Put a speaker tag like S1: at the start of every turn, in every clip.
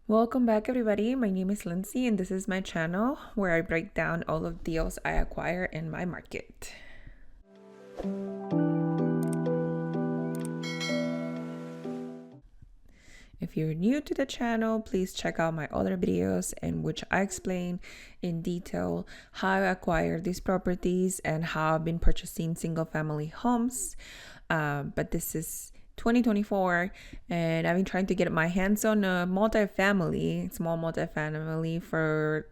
S1: Welcome back, everybody. My name is Lindsay, and this is my channel where I break down all of the deals I acquire in my market. If you're new to the channel, please check out my other videos in which I explain in detail how I acquire these properties and how I've been purchasing single family homes. But this is 2024 and I've been trying to get my hands on a small multifamily for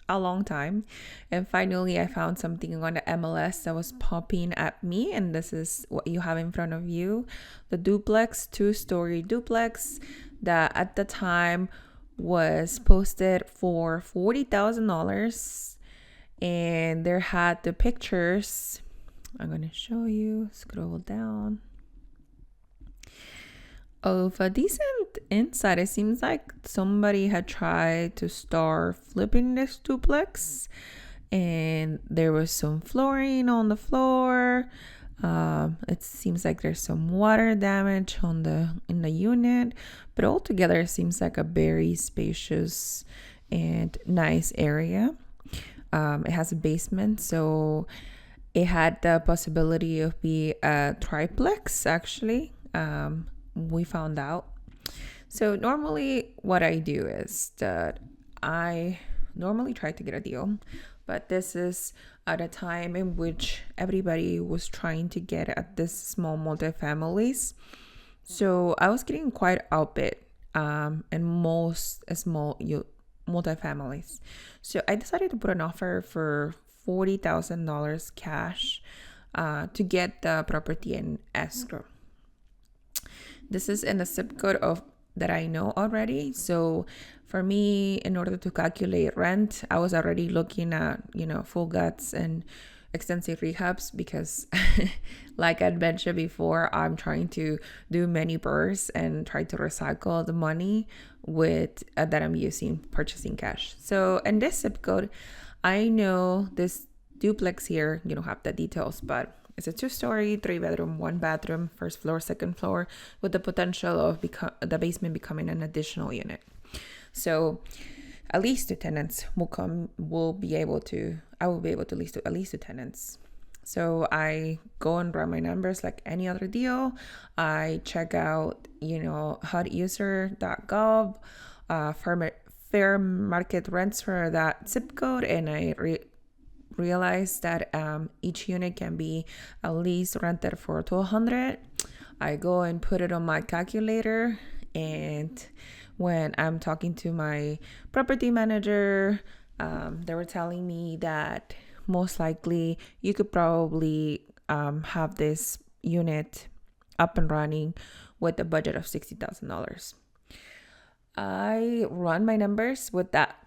S1: a long time, and finally I found something on the MLS that was popping at me, and this is what you have in front of you, the duplex, two-story duplex that at the time was posted for $40,000, and there had the pictures. I'm gonna show you, scroll down, of a decent inside. It seems like somebody had tried to start flipping this duplex, and there was some flooring on the floor. It seems like there's some water damage in the unit, but altogether it seems like a very spacious and nice area. It has a basement, so it had the possibility of being a triplex actually. We found out. So normally what I do is that I normally try to get a deal, but this is at a time in which everybody was trying to get at this small multifamilies. So I was getting quite outbid in most small multifamilies. So I decided to put an offer for $40,000 cash to get the property in escrow. This is in the zip code of that I know already. So for me, in order to calculate rent, I was already looking at, full guts and extensive rehabs because like I'd mentioned before, I'm trying to do many BRRRRs and try to recycle the money with that I'm using purchasing cash. So in this zip code, I know this duplex here, you don't have the details, but it's a 2-story, 3-bedroom, 1-bathroom, first floor, second floor, with the potential of the basement becoming an additional unit. So at least 2 tenants I will be able to lease to at least 2 tenants. So I go and run my numbers like any other deal. I check out, huduser.gov, fair market rents for that zip code, and I realize that each unit can be at least rented for $1,200. I go and put it on my calculator, and when I'm talking to my property manager, they were telling me that most likely you could probably have this unit up and running with a budget of $60,000. I run my numbers with that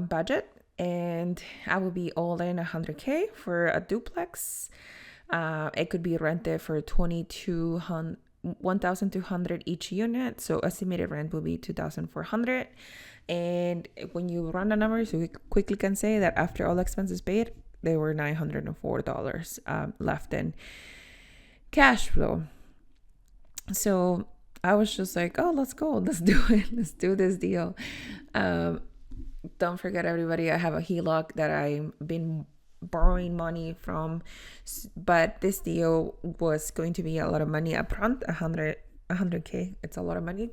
S1: budget, and I will be all in $100K for a duplex. It could be rented for $1,200 each unit, so estimated rent will be $2,400. And when you run the numbers, you quickly can say that after all expenses paid, there were $904 left in cash flow. So I was just like, oh, let's go, let's do it, let's do this deal. Don't forget, everybody, I have a HELOC that I've been borrowing money from, but this deal was going to be a lot of money upfront. 100K, it's a lot of money.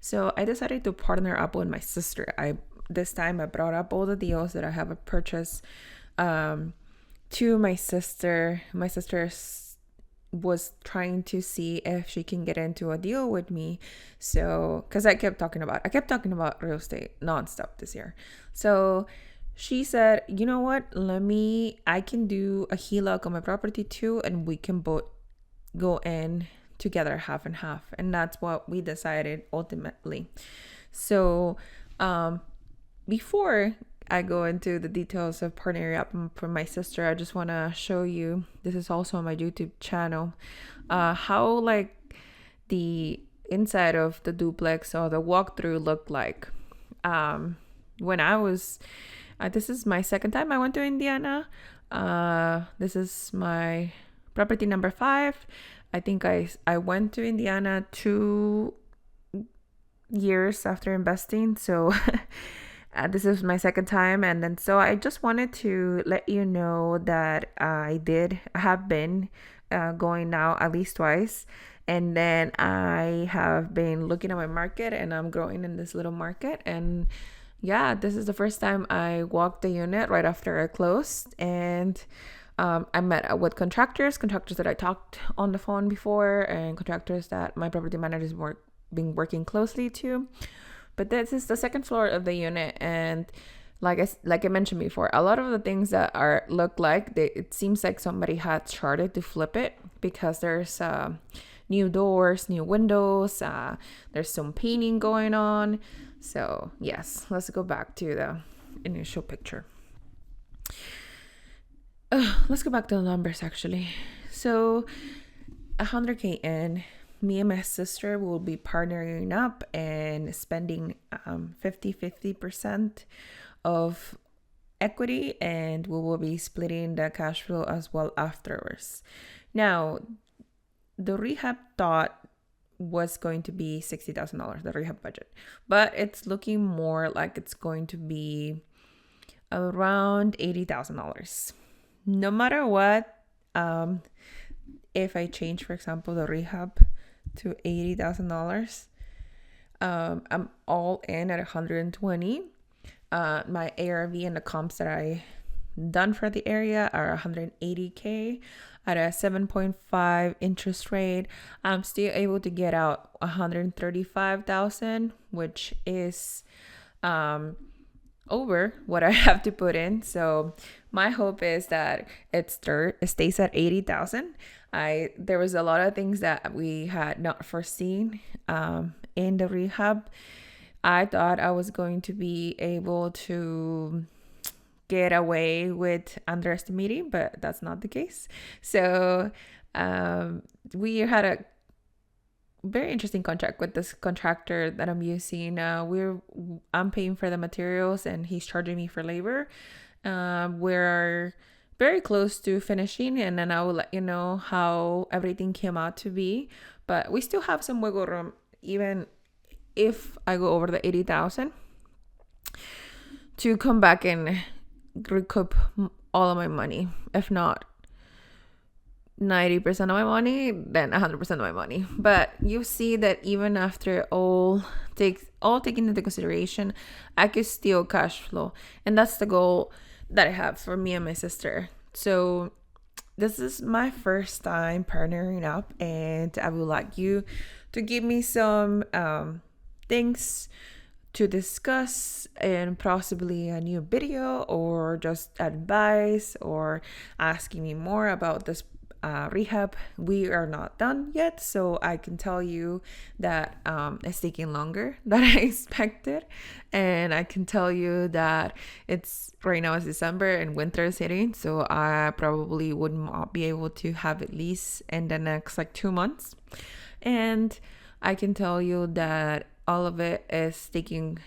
S1: So I decided to partner up with my sister. This time I brought up all the deals that I have purchased to my sister. My sister was trying to see if she can get into a deal with me. So because I kept talking about real estate nonstop this year. So she said, you know what, I can do a HELOC on my property too, and we can both go in together half and half. And that's what we decided ultimately. So before I go into the details of partnering up for my sister, I just want to show you, this is also on my YouTube channel, how like the inside of the duplex or the walkthrough looked like. When I was, this is my second time I went to Indiana. This is my property number 5. I think I went to Indiana 2 years after investing. So this is my second time. And then so I just wanted to let you know that I have been going now at least twice. And then I have been looking at my market and I'm growing in this little market. And yeah, this is the first time I walked the unit right after I closed. And I met with contractors that I talked on the phone before, and contractors that my property managers been working closely to. But this is the second floor of the unit, and like I mentioned before, a lot of the things that look like it seems like somebody had started to flip it, because there's new doors, new windows, there's some painting going on. So yes, let's go back to the initial picture. Let's go back to the numbers actually. So 100K in, me and my sister will be partnering up and spending 50% of equity, and we will be splitting the cash flow as well afterwards. Now, the rehab thought was going to be $60,000, the rehab budget, but it's looking more like it's going to be around $80,000. No matter what, if I change, for example, the rehab to $80,000, I'm all in at 120. My ARV and the comps that I done for the area are 180K at a 7.5 interest rate. I'm still able to get out 135,000, which is over what I have to put in. So my hope is that it stays at 80,000. There was a lot of things that we had not foreseen in the rehab. I thought I was going to be able to get away with underestimating, but that's not the case. So we had a very interesting contract with this contractor that I'm using. I'm paying for the materials and he's charging me for labor. We're very close to finishing, and then I will let you know how everything came out to be. But we still have some wiggle room, even if I go over the 80,000, to come back and recoup all of my money. If not 90% of my money, then 100% of my money. But you see that even after all taken into consideration, I could still cash flow, and that's the goal that I have for me and my sister. So this is my first time partnering up, and I would like you to give me some things to discuss, and possibly a new video, or just advice, or asking me more about this rehab. We are not done yet, so I can tell you that it's taking longer than I expected, and I can tell you that it's right now it's December and winter is hitting, so I probably would not be able to have at least in the next 2 months. And I can tell you that all of it is taking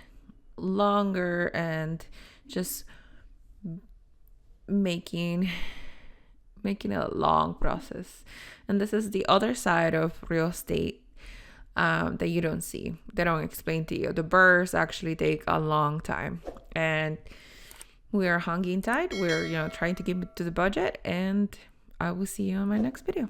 S1: longer and just making a long process. And this is the other side of real estate that you don't see. They don't explain to you. The BRRRRs actually take a long time, and we are hanging tight. We're trying to keep it to the budget, and I will see you on my next video.